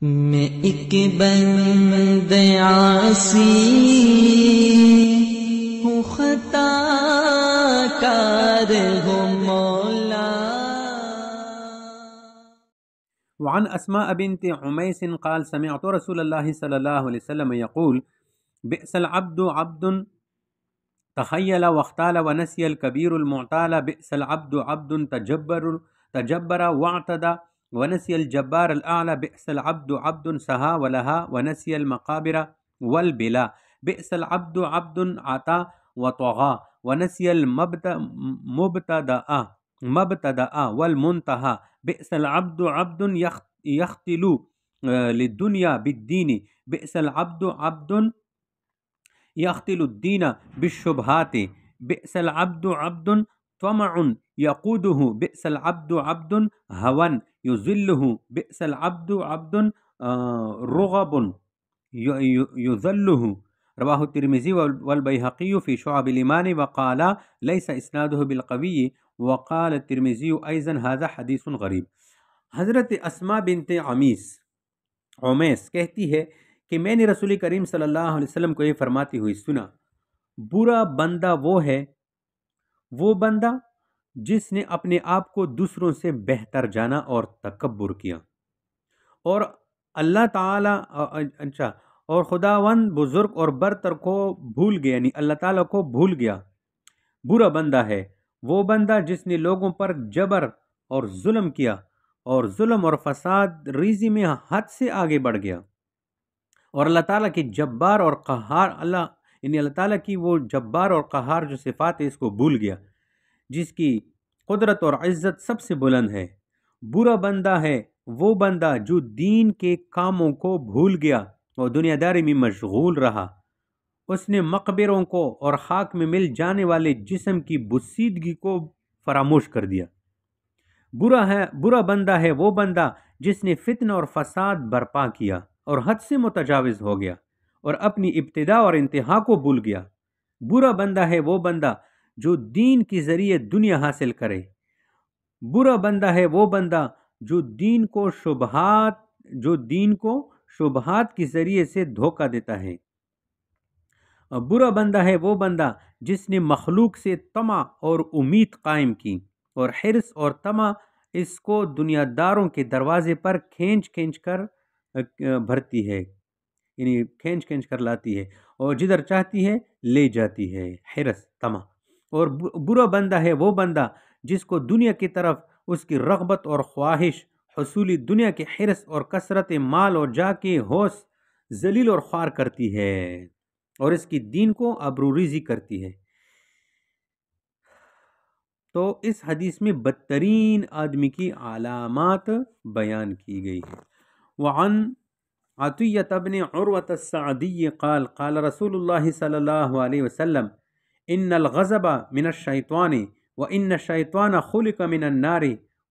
میں ایک بند عاصی ہوں، خطا کار ہوں مولا۔ وعن اسماء بنت عمیس قال سمعت رسول اللہ صلی اللہ علیہ وسلم یقول بئس العبد عبد تخیل واختال ونسی الكبیر المعتال، بئس العبد عبد تجبر واعتدى ونسی الجبار الأعلى، بئس العبد عبد سها ولها ونسی المقابر والبلا، بئس العبد عبد عطا وطغى ونسی مبتدأ والمنتهى، بئس العبد عبد يختل للدنيا بالدين، بئس العبد عبد يختل الدين بالشبهات، بئس العبد عبد طمع يقوده، بئس العبد عبد هوى يذله، بئس العبد عبد رغب يذله، رواه الترمذي والبيهقي في شعب الإيمان وقال ليس إسناده بالقوي، وقال الترمذي أيضا هذا حديث غريب۔ حضرت اسماء بنت عمیس کہتی ہے کہ میں نے رسول کریم صلی اللہ علیہ وسلم کو یہ فرماتی ہوئی سنا، برا بندہ وہ بندہ جس نے اپنے آپ کو دوسروں سے بہتر جانا اور تکبر کیا اور اللہ تعالی اور خداوند بزرگ اور برتر کو بھول گیا، یعنی اللہ تعالیٰ کو بھول گیا۔ برا بندہ ہے وہ بندہ جس نے لوگوں پر جبر اور ظلم کیا اور ظلم اور فساد ریزی میں حد سے آگے بڑھ گیا، اور اللہ تعالیٰ کی جبار اور قہار اللہ تعالیٰ کی وہ جبار اور قہار جو صفات ہے اس کو بھول گیا، جس کی قدرت اور عزت سب سے بلند ہے۔ برا بندہ ہے وہ بندہ جو دین کے کاموں کو بھول گیا اور دنیا داری میں مشغول رہا، اس نے مقبروں کو اور خاک میں مل جانے والے جسم کی بوسیدگی کو فراموش کر دیا۔ برا بندہ ہے وہ بندہ جس نے فتنہ اور فساد برپا کیا اور حد سے متجاوز ہو گیا اور اپنی ابتدا اور انتہا کو بھول گیا۔ برا بندہ ہے وہ بندہ جو دین کے ذریعے دنیا حاصل کرے۔ برا بندہ ہے وہ بندہ جو دین کو شبہات کے ذریعے سے دھوکہ دیتا ہے۔ برا بندہ ہے وہ بندہ جس نے مخلوق سے طمع اور امید قائم کی اور حرص اور طمع اس کو دنیا داروں کے دروازے پر کھینچ کر بھرتی ہے، یعنی کھینچ کر لاتی ہے اور جدھر چاہتی ہے لے جاتی ہے، حرص طمع۔ اور برا بندہ ہے وہ بندہ جس کو دنیا کی طرف اس کی رغبت اور خواہش، حصولی دنیا کے حرص اور کثرت مال اور جا کے ہوش ذلیل اور خوار کرتی ہے اور اس کی دین کو ابروریزی کرتی ہے۔ تو اس حدیث میں بدترین آدمی کی علامات بیان کی گئی ہیں۔ وعن عطیہ بن عروۃ السعدی قال قال رسول اللہ صلی اللہ علیہ وسلم ان الغضب من الشیطان وان الشیطان خلق من النار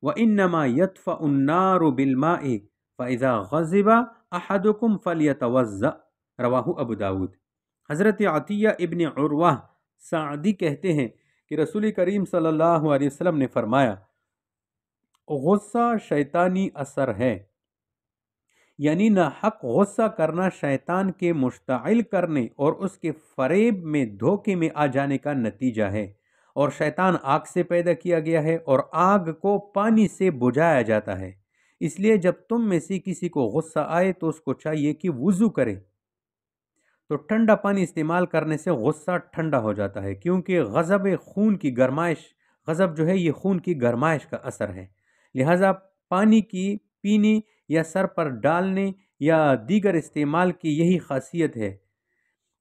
وانما يطفأ النار بالماء فاذا غضب احدكم فليتوضأ، رواہ ابو داود۔ حضرت عطیہ ابن عروہ سعدی کہتے ہیں کہ رسول کریم صلی اللہ علیہ وسلم نے فرمایا، غصہ شیطانی اثر ہے، یعنی نہ حق غصہ کرنا شیطان کے مشتعل کرنے اور اس کے فریب میں دھوکے میں آ جانے کا نتیجہ ہے، اور شیطان آگ سے پیدا کیا گیا ہے اور آگ کو پانی سے بجھایا جاتا ہے، اس لیے جب تم میں سے کسی کو غصہ آئے تو اس کو چاہیے کہ وضو کرے۔ تو ٹھنڈا پانی استعمال کرنے سے غصہ ٹھنڈا ہو جاتا ہے، کیونکہ غضب جو ہے یہ خون کی گرمائش کا اثر ہے، لہٰذا پانی کی پینے یا سر پر ڈالنے یا دیگر استعمال کی یہی خاصیت ہے۔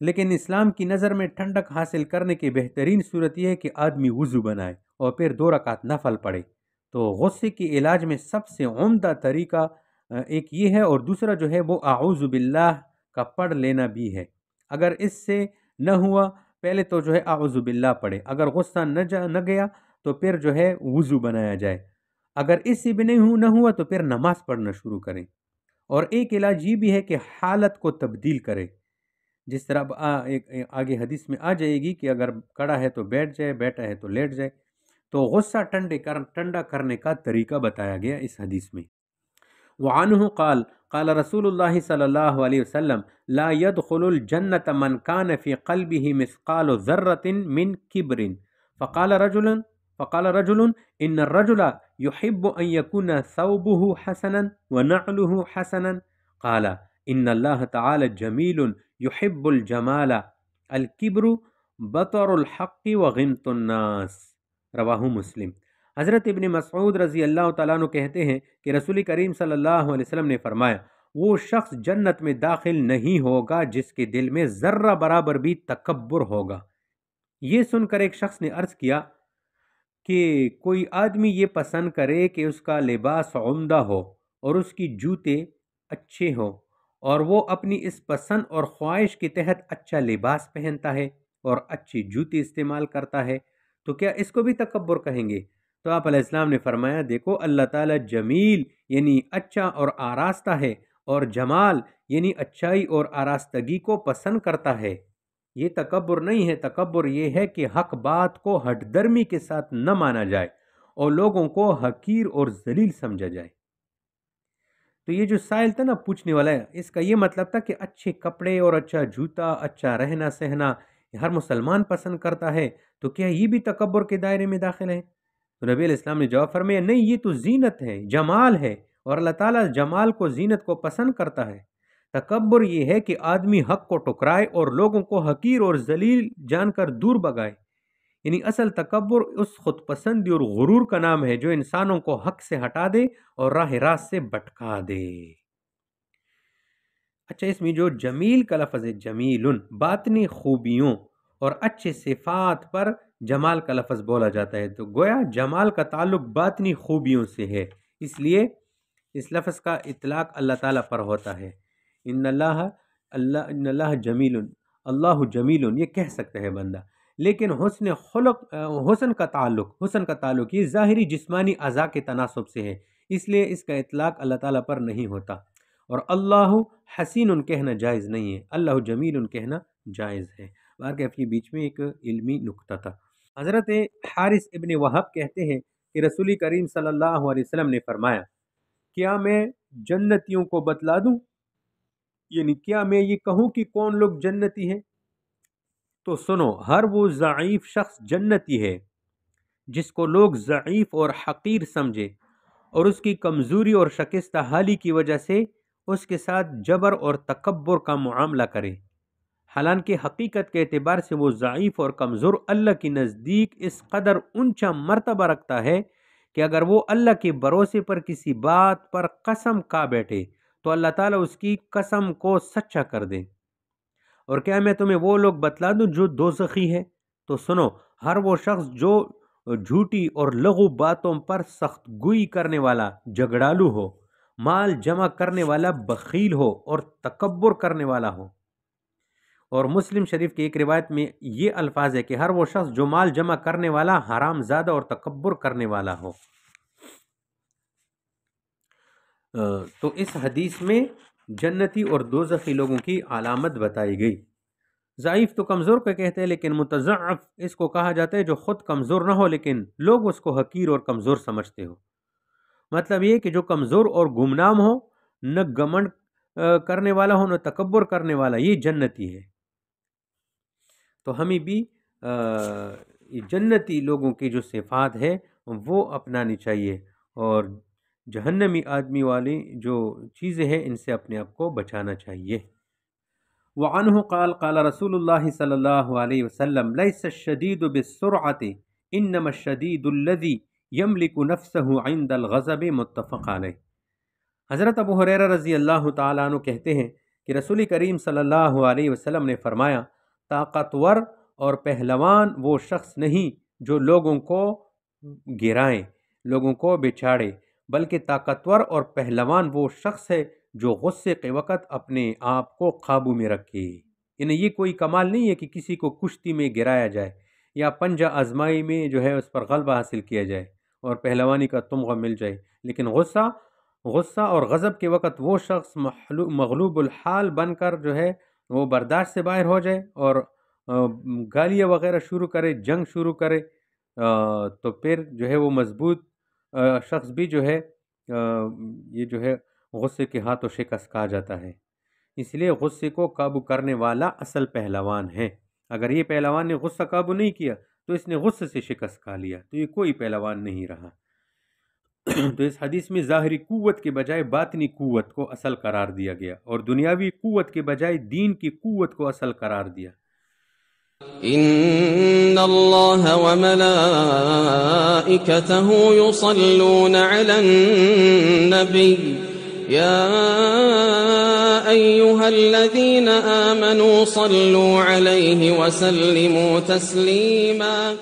لیکن اسلام کی نظر میں ٹھنڈک حاصل کرنے کی بہترین صورت یہ ہے کہ آدمی وضو بنائے اور پھر 2 رکعت نفل پڑھے۔ تو غصے کے علاج میں سب سے عمدہ طریقہ ایک یہ ہے، اور دوسرا جو ہے وہ اعوذ باللہ کا پڑھ لینا بھی ہے۔ اگر اس سے نہ ہوا پہلے تو جو ہے اعوذ باللہ پڑھے، اگر غصہ نہ گیا تو پھر جو ہے وضو بنایا جائے، اگر اس سے بھی نہ ہوا تو پھر نماز پڑھنا شروع کریں۔ اور ایک علاج یہ بھی ہے کہ حالت کو تبدیل کرے، جس طرح آگے حدیث میں آ جائے گی کہ اگر کھڑا ہے تو بیٹھ جائے، بیٹھا ہے تو لیٹ جائے۔ تو غصہ ٹھنڈا کرنے کا طریقہ بتایا گیا اس حدیث میں۔ وعنہ قال قال رسول اللہ صلی اللہ علیہ وسلم لا يدخل الجنة من كان في قلبه مثقال ذرة من كبر فقال رجل إن الرجل يحب أن يكون ثوبه حسنا ونعله حسنا قال إن الله تعالى جميل يحب الجمال الكبر بطر الحق وغمط الناس رواہ مسلم۔ حضرت ابن مسعود رضی اللہ تعالیٰ عنہ کہتے ہیں کہ رسول کریم صلی اللہ علیہ وسلم نے فرمایا وہ شخص جنت میں داخل نہیں ہوگا جس کے دل میں ذرہ برابر بھی تکبر ہوگا۔ یہ سن کر ایک شخص نے عرض کیا کہ کوئی آدمی یہ پسند کرے کہ اس کا لباس عمدہ ہو اور اس کی جوتے اچھے ہوں اور وہ اپنی اس پسند اور خواہش کے تحت اچھا لباس پہنتا ہے اور اچھی جوتی استعمال کرتا ہے تو کیا اس کو بھی تکبر کہیں گے؟ تو آپ علیہ السلام نے فرمایا دیکھو اللہ تعالیٰ جمیل یعنی اچھا اور آراستہ ہے اور جمال یعنی اچھائی اور آراستگی کو پسند کرتا ہے۔ یہ تکبر نہیں ہے، تکبر یہ ہے کہ حق بات کو ہٹ درمی کے ساتھ نہ مانا جائے اور لوگوں کو حقیر اور ذلیل سمجھا جائے۔ تو یہ جو سائل تھا نا پوچھنے والا ہے، اس کا یہ مطلب تھا کہ اچھے کپڑے اور اچھا جوتا، اچھا رہنا سہنا ہر مسلمان پسند کرتا ہے، تو کیا یہ بھی تکبر کے دائرے میں داخل ہے؟ تو نبی علیہ السلام نے جواب فرمایا نہیں، یہ تو زینت ہے، جمال ہے، اور اللہ تعالیٰ جمال کو، زینت کو پسند کرتا ہے۔ تکبر یہ ہے کہ آدمی حق کو ٹکرائے اور لوگوں کو حقیر اور ذلیل جان کر دور بگائے۔ یعنی اصل تکبر اس خود پسندی اور غرور کا نام ہے جو انسانوں کو حق سے ہٹا دے اور راہ راست سے بھٹکا دے۔ اچھا، اس میں جو جمیل کا لفظ ہے، جمیل، باطنی خوبیوں اور اچھے صفات پر جمال کا لفظ بولا جاتا ہے، تو گویا جمال کا تعلق باطنی خوبیوں سے ہے، اس لیے اس لفظ کا اطلاق اللہ تعالیٰ پر ہوتا ہے۔ ان اللہ جمیل، اللہ جمیل، یہ کہہ سکتا ہے بندہ، لیکن حسن کا تعلق یہ ظاہری جسمانی اعضاء کے تناسب سے ہے، اس لیے اس کا اطلاق اللہ تعالیٰ پر نہیں ہوتا۔ اور اللہ حسین کہنا جائز نہیں ہے، اللہ جمیل کہنا جائز ہے۔ بلکہ کے بیچ میں ایک علمی نکتہ تھا۔ حضرت حارث ابن وہب کہتے ہیں کہ رسول کریم صلی اللہ علیہ وسلم نے فرمایا کیا میں جنتیوں کو بتلا دوں، یعنی کیا میں یہ کہوں کہ کون لوگ جنتی ہیں؟ تو سنو، ہر وہ ضعیف شخص جنتی ہے جس کو لوگ ضعیف اور حقیر سمجھے اور اس کی کمزوری اور شکستہ حالی کی وجہ سے اس کے ساتھ جبر اور تکبر کا معاملہ کرے، حالانکہ حقیقت کے اعتبار سے وہ ضعیف اور کمزور اللہ کے نزدیک اس قدر اونچا مرتبہ رکھتا ہے کہ اگر وہ اللہ کے بھروسے پر کسی بات پر قسم کھا بیٹھے تو اللہ تعالیٰ اس کی قسم کو سچا کر دے۔ اور کیا میں تمہیں وہ لوگ بتلا دوں جو دوزخی ہے؟ تو سنو، ہر وہ شخص جو جھوٹی اور لغو باتوں پر سخت گوئی کرنے والا جھگڑالو ہو، مال جمع کرنے والا بخیل ہو اور تکبر کرنے والا ہو۔ اور مسلم شریف کی ایک روایت میں یہ الفاظ ہے کہ ہر وہ شخص جو مال جمع کرنے والا حرام زادہ اور تکبر کرنے والا ہو۔ تو اس حدیث میں جنتی اور دوزخی لوگوں کی علامت بتائی گئی۔ ضعیف تو کمزور کا کہتے ہیں، لیکن متضعف اس کو کہا جاتا ہے جو خود کمزور نہ ہو لیکن لوگ اس کو حقیر اور کمزور سمجھتے ہو۔ مطلب یہ کہ جو کمزور اور گمنام ہو، نہ گمنڈ کرنے والا ہو نہ تکبر کرنے والا، یہ جنتی ہے۔ تو ہمیں بھی جنتی لوگوں کی جو صفات ہے وہ اپنانی چاہیے، اور جہنمی آدمی والی جو چیزیں ہیں ان سے اپنے آپ کو بچانا چاہیے۔ وعنہ قال قال رسول اللہ صلی اللہ علیہ وسلم لیس الشدید بالسرعۃ انما الشدید الذی یملک نفسہ عند الغضب، متفق علیہ۔ حضرت ابو ہریرہ رضی اللہ تعالیٰ عنہ کہتے ہیں کہ رسول کریم صلی اللہ علیہ وسلم نے فرمایا طاقتور اور پہلوان وہ شخص نہیں جو لوگوں کو گرائیں، لوگوں کو بچاڑے، بلکہ طاقتور اور پہلوان وہ شخص ہے جو غصے کے وقت اپنے آپ کو قابو میں رکھے۔ یعنی یہ کوئی کمال نہیں ہے کہ کسی کو کشتی میں گرایا جائے یا پنجہ آزمائی میں جو ہے اس پر غلبہ حاصل کیا جائے اور پہلوانی کا تمغہ مل جائے، لیکن غصہ اور غضب کے وقت وہ شخص مغلوب الحال بن کر جو ہے وہ برداشت سے باہر ہو جائے اور گالیاں وغیرہ شروع کرے، جنگ شروع کرے، تو پھر جو ہے وہ مضبوط شخص بھی جو ہے یہ جو ہے غصے کے ہاتھوں شکست کھا جاتا ہے۔ اس لیے غصے کو قابو کرنے والا اصل پہلوان ہے۔ اگر یہ پہلوان نے غصہ قابو نہیں کیا تو اس نے غصے سے شکست کھا لیا، تو یہ کوئی پہلوان نہیں رہا۔ تو اس حدیث میں ظاہری قوت کے بجائے باطنی قوت کو اصل قرار دیا گیا، اور دنیاوی قوت کے بجائے دین کی قوت کو اصل قرار دیا۔ ان اللہ وملائکته یصلون علی النبی یا ایها الذین آمنوا صلوا علیہ وسلموا تسلیما۔